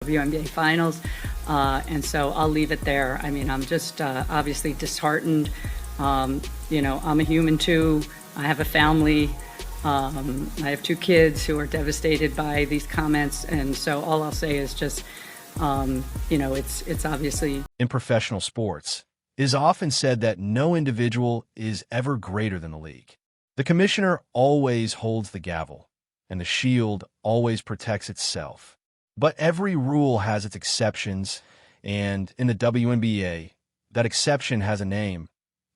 WNBA finals. And so I'll leave it there. I mean, I'm just obviously disheartened. I'm a human too. I have a family. I have 2 kids who are devastated by these comments. And so all I'll say is just, it's obviously. In professional sports, it is often said that no individual is ever greater than the league. The commissioner always holds the gavel, and the shield always protects itself. But every rule has its exceptions, and in the WNBA, that exception has a name: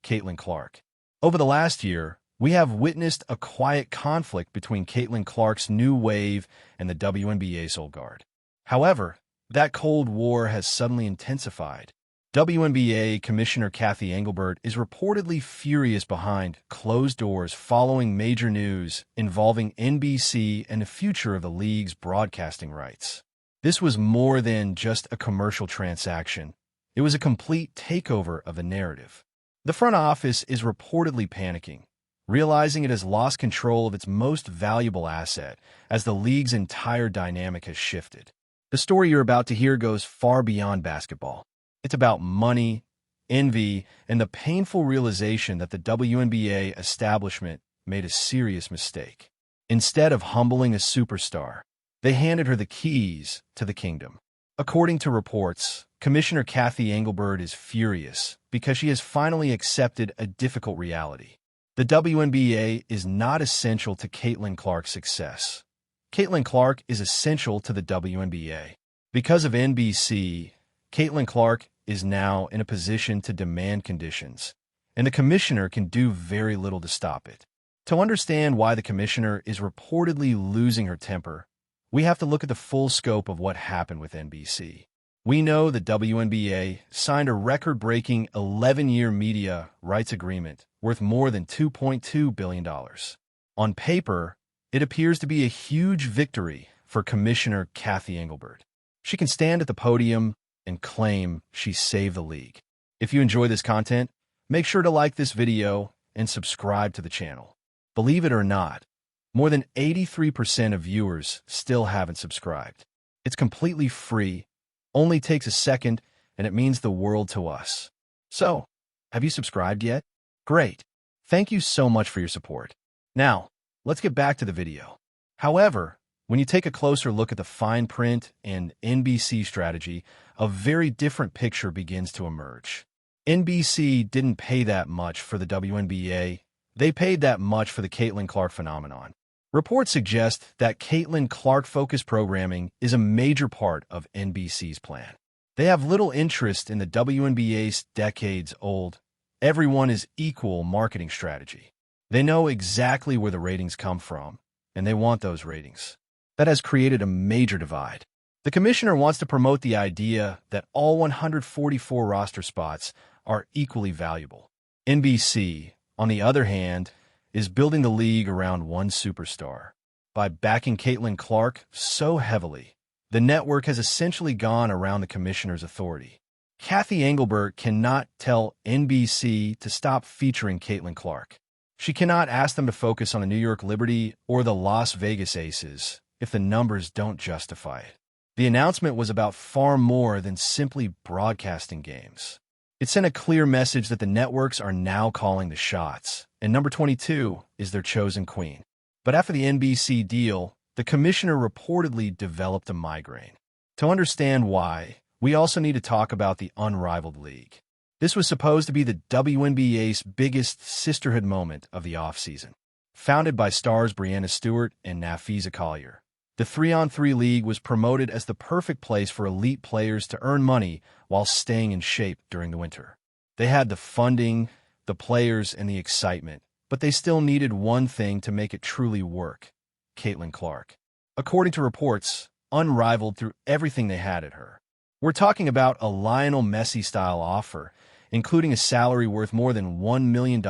Caitlin Clark. Over the last year, we have witnessed a quiet conflict between Caitlin Clark's new wave and the WNBA's old guard. However, that Cold War has suddenly intensified. WNBA Commissioner Cathy Engelbert is reportedly furious behind closed doors following major news involving NBC and the future of the league's broadcasting rights. This was more than just a commercial transaction. It was a complete takeover of the narrative. The front office is reportedly panicking, realizing it has lost control of its most valuable asset as the league's entire dynamic has shifted. The story you're about to hear goes far beyond basketball. It's about money, envy, and the painful realization that the WNBA establishment made a serious mistake. Instead of humbling a superstar, they handed her the keys to the kingdom. According to reports, Commissioner Cathy Engelbert is furious because she has finally accepted a difficult reality. The WNBA is not essential to Caitlin Clark's success. Caitlin Clark is essential to the WNBA. Because of NBC, Caitlin Clark is now in a position to demand conditions, and the commissioner can do very little to stop it. To understand why the commissioner is reportedly losing her temper, we have to look at the full scope of what happened with NBC. We know the WNBA signed a record-breaking 11-year media rights agreement worth more than $2.2 billion. On paper, it appears to be a huge victory for Commissioner Cathy Engelbert. She can stand at the podium and claim she saved the league. If you enjoy this content, make sure to like this video and subscribe to the channel. Believe it or not, more than 83% of viewers still haven't subscribed. It's completely free, only takes a second, and it means the world to us. So, have you subscribed yet? Great. Thank you so much for your support. Now, let's get back to the video. However, when you take a closer look at the fine print and NBC strategy, a very different picture begins to emerge. NBC didn't pay that much for the WNBA. They paid that much for the Caitlin Clark phenomenon. Reports suggest that Caitlin Clark-focused programming is a major part of NBC's plan. They have little interest in the WNBA's decades-old, everyone is equal marketing strategy. They know exactly where the ratings come from, and they want those ratings. That has created a major divide. The commissioner wants to promote the idea that all 144 roster spots are equally valuable. NBC, on the other hand, is building the league around one superstar. By backing Caitlin Clark so heavily, the network has essentially gone around the commissioner's authority. Cathy Engelbert cannot tell NBC to stop featuring Caitlin Clark. She cannot ask them to focus on the New York Liberty or the Las Vegas Aces if the numbers don't justify it. The announcement was about far more than simply broadcasting games. It sent a clear message that the networks are now calling the shots, and number 22 is their chosen queen. But after the NBC deal, the commissioner reportedly developed a migraine. To understand why, we also need to talk about the unrivaled league. This was supposed to be the WNBA's biggest sisterhood moment of the offseason. Founded by stars Breanna Stewart and Nafisa Collier, the 3-on-3 league was promoted as the perfect place for elite players to earn money while staying in shape during the winter. They had the funding, the players, and the excitement, but they still needed one thing to make it truly work: Caitlin Clark. According to reports, unrivaled through everything they had at her. We're talking about a Lionel Messi-style offer, including a salary worth more than $1 million,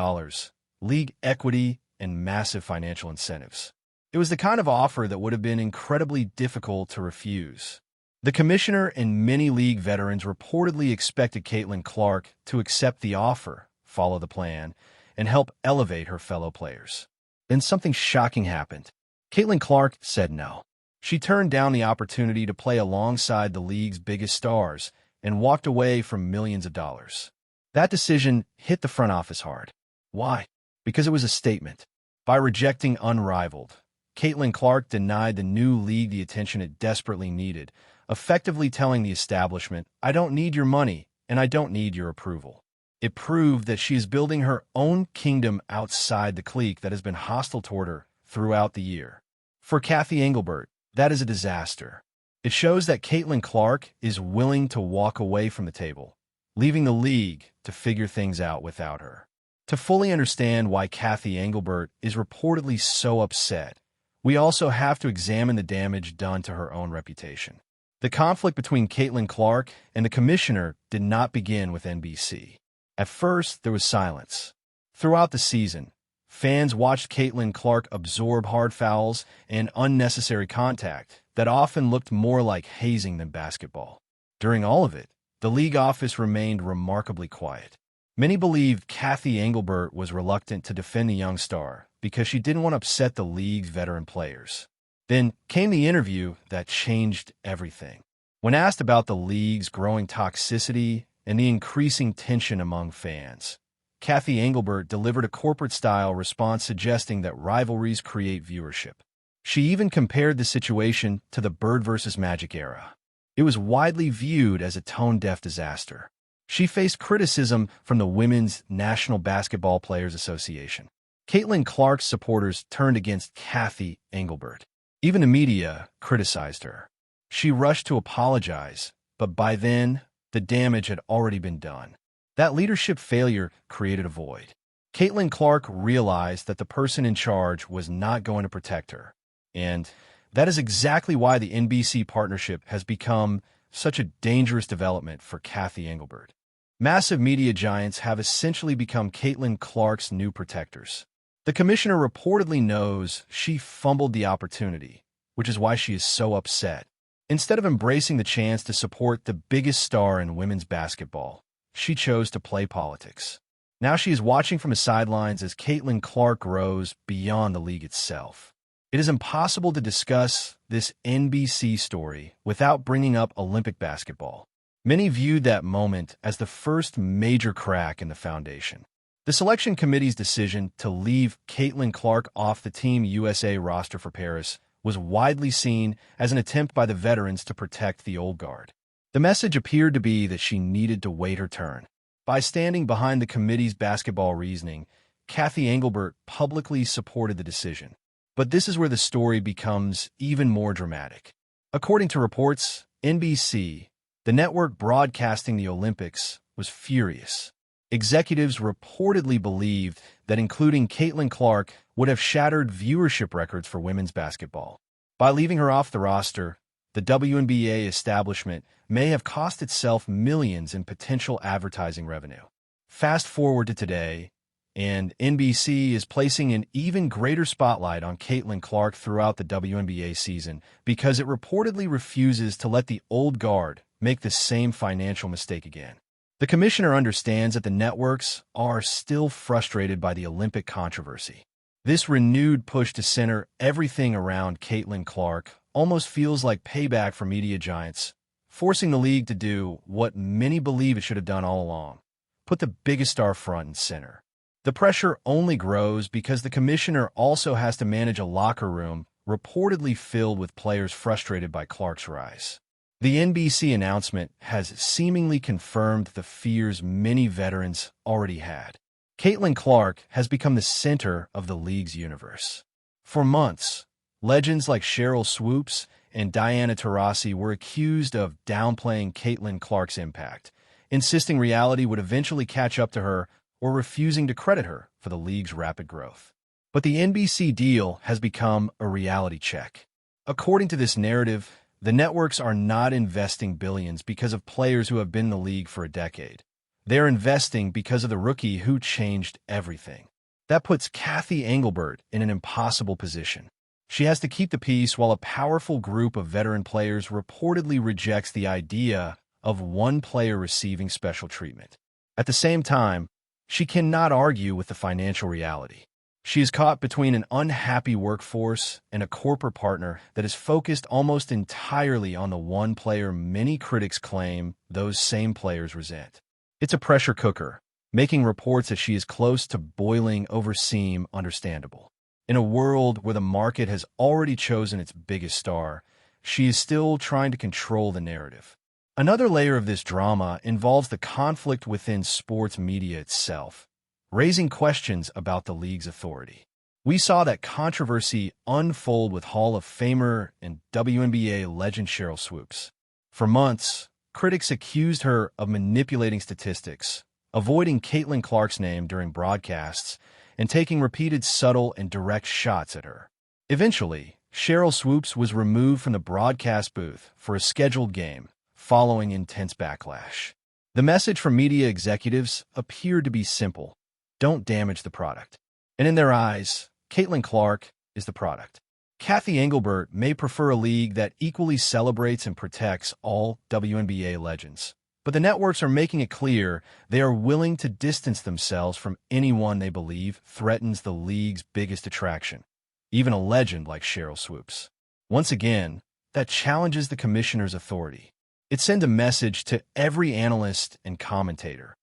league equity, and massive financial incentives. It was the kind of offer that would have been incredibly difficult to refuse. The commissioner and many league veterans reportedly expected Caitlin Clark to accept the offer, follow the plan, and help elevate her fellow players. Then something shocking happened. Caitlin Clark said no. She turned down the opportunity to play alongside the league's biggest stars and walked away from millions of dollars. That decision hit the front office hard. Why? Because it was a statement. By rejecting Unrivaled, Caitlin Clark denied the new league the attention it desperately needed, effectively telling the establishment, "I don't need your money, and I don't need your approval." It proved that she is building her own kingdom outside the clique that has been hostile toward her throughout the year. For Cathy Engelbert, that is a disaster. It shows that Caitlin Clark is willing to walk away from the table, leaving the league to figure things out without her. To fully understand why Cathy Engelbert is reportedly so upset, we also have to examine the damage done to her own reputation. The conflict between Caitlin Clark and the commissioner did not begin with NBC. At first, there was silence. Throughout the season, fans watched Caitlin Clark absorb hard fouls and unnecessary contact that often looked more like hazing than basketball. During all of it, the league office remained remarkably quiet. Many believed Cathy Engelbert was reluctant to defend the young star because she didn't want to upset the league's veteran players. Then came the interview that changed everything. When asked about the league's growing toxicity and the increasing tension among fans, Cathy Engelbert delivered a corporate-style response suggesting that rivalries create viewership. She even compared the situation to the Bird vs. Magic era. It was widely viewed as a tone-deaf disaster. She faced criticism from the Women's National Basketball Players Association. Caitlin Clark's supporters turned against Cathy Engelbert. Even the media criticized her. She rushed to apologize, but by then, the damage had already been done. That leadership failure created a void. Caitlin Clark realized that the person in charge was not going to protect her. And that is exactly why the NBC partnership has become such a dangerous development for Cathy Engelbert. Massive media giants have essentially become Caitlin Clark's new protectors. The commissioner reportedly knows she fumbled the opportunity, which is why she is so upset. Instead of embracing the chance to support the biggest star in women's basketball, she chose to play politics. Now she is watching from the sidelines as Caitlin Clark grows beyond the league itself. It is impossible to discuss this NBC story without bringing up Olympic basketball. Many viewed that moment as the first major crack in the foundation. The selection committee's decision to leave Caitlin Clark off the Team USA roster for Paris was widely seen as an attempt by the veterans to protect the old guard. The message appeared to be that she needed to wait her turn. By standing behind the committee's basketball reasoning, Cathy Engelbert publicly supported the decision. But this is where the story becomes even more dramatic. According to reports, NBC, the network broadcasting the Olympics, was furious. Executives reportedly believed that including Caitlin Clark would have shattered viewership records for women's basketball. By leaving her off the roster, the Wnba establishment may have cost itself millions in potential advertising revenue. Fast forward to today, and NBC is placing an even greater spotlight on Caitlin Clark throughout the WNBA season because it reportedly refuses to let the old guard make the same financial mistake again. The commissioner understands that the networks are still frustrated by the Olympic controversy. This renewed push to center everything around Caitlin Clark almost feels like payback for media giants, forcing the league to do what many believe it should have done all along: put the biggest star front and center. The pressure only grows because the commissioner also has to manage a locker room reportedly filled with players frustrated by Clark's rise. The NBC announcement has seemingly confirmed the fears many veterans already had. Caitlin Clark has become the center of the league's universe. For months, legends like Cheryl Swoops and Diana Taurasi were accused of downplaying Caitlin Clark's impact, insisting reality would eventually catch up to her or refusing to credit her for the league's rapid growth. But the NBC deal has become a reality check. According to this narrative, the networks are not investing billions because of players who have been in the league for a decade. They're investing because of the rookie who changed everything. That puts Cathy Engelbert in an impossible position. She has to keep the peace while a powerful group of veteran players reportedly rejects the idea of one player receiving special treatment. At the same time, she cannot argue with the financial reality. She is caught between an unhappy workforce and a corporate partner that is focused almost entirely on the one player many critics claim those same players resent. It's a pressure cooker, making reports that she is close to boiling over seem understandable. In a world where the market has already chosen its biggest star, she is still trying to control the narrative. Another layer of this drama involves the conflict within sports media itself, raising questions about the league's authority. We saw that controversy unfold with Hall of Famer and WNBA legend Sheryl Swoopes. For months, critics accused her of manipulating statistics, avoiding Caitlin Clark's name during broadcasts, and taking repeated subtle and direct shots at her. Eventually, Sheryl Swoopes was removed from the broadcast booth for a scheduled game, following intense backlash. The message from media executives appeared to be simple: don't damage the product. And in their eyes, Caitlin Clark is the product. Cathy Engelbert may prefer a league that equally celebrates and protects all WNBA legends, but the networks are making it clear they are willing to distance themselves from anyone they believe threatens the league's biggest attraction, even a legend like Sheryl Swoopes. Once again, that challenges the commissioner's authority. It sends a message to every analyst and commentator: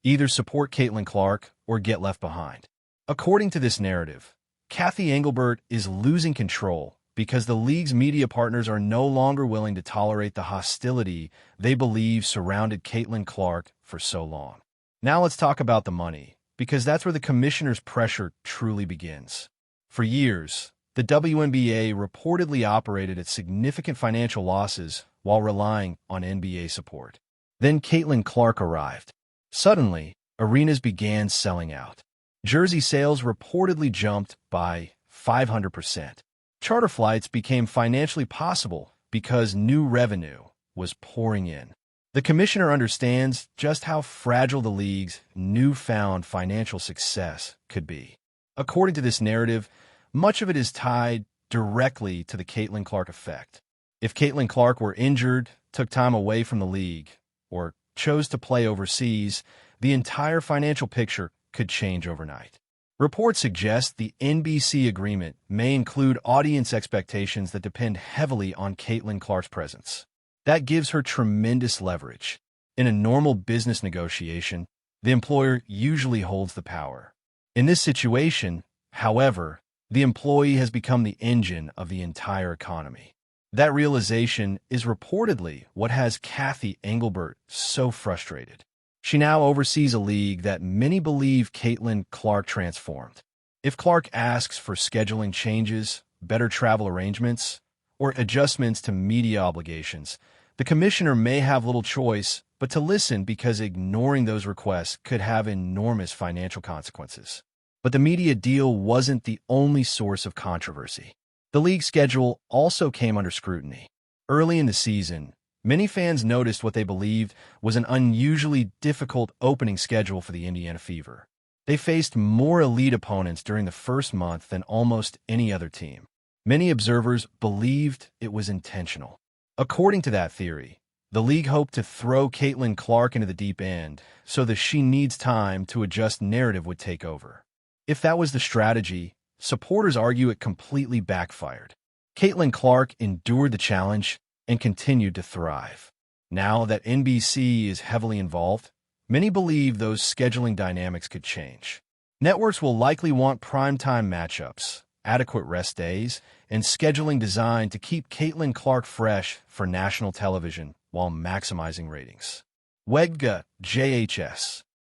either support Caitlin Clark or get left behind. According to this narrative, Cathy Engelbert is losing control because the league's media partners are no longer willing to tolerate the hostility they believe surrounded Caitlin Clark for so long. Now let's talk about the money, because that's where the commissioner's pressure truly begins. For years, the WNBA reportedly operated at significant financial losses while relying on NBA support. Then Caitlin Clark arrived. Suddenly, arenas began selling out. Jersey sales reportedly jumped by 500%. Charter flights became financially possible because new revenue was pouring in. The commissioner understands just how fragile the league's newfound financial success could be. According to this narrative, much of it is tied directly to the Caitlin Clark effect. If Caitlin Clark were injured, took time away from the league, or chose to play overseas, the entire financial picture could change overnight. Reports suggest the NBC agreement may include audience expectations that depend heavily on Caitlin Clark's presence. That gives her tremendous leverage. In a normal business negotiation, the employer usually holds the power. In this situation, however, the employee has become the engine of the entire economy. That realization is reportedly what has Cathy Engelbert so frustrated. She now oversees a league that many believe Caitlin Clark transformed. If Clark asks for scheduling changes, better travel arrangements, or adjustments to media obligations, the commissioner may have little choice but to listen, because ignoring those requests could have enormous financial consequences. But the media deal wasn't the only source of controversy. The league schedule also came under scrutiny. Early in the season, many fans noticed what they believed was an unusually difficult opening schedule for the Indiana Fever. They faced more elite opponents during the first month than almost any other team. Many observers believed it was intentional. According to that theory, the league hoped to throw Caitlin Clark into the deep end so that she needs time to adjust narrative would take over. If that was the strategy, supporters argue it completely backfired. Caitlin Clark endured the challenge and continued to thrive. Now that NBC is heavily involved, many believe those scheduling dynamics could change. Networks will likely want primetime matchups, adequate rest days, and scheduling designed to keep Caitlin Clark fresh for national television while maximizing ratings. Wnba, JHS.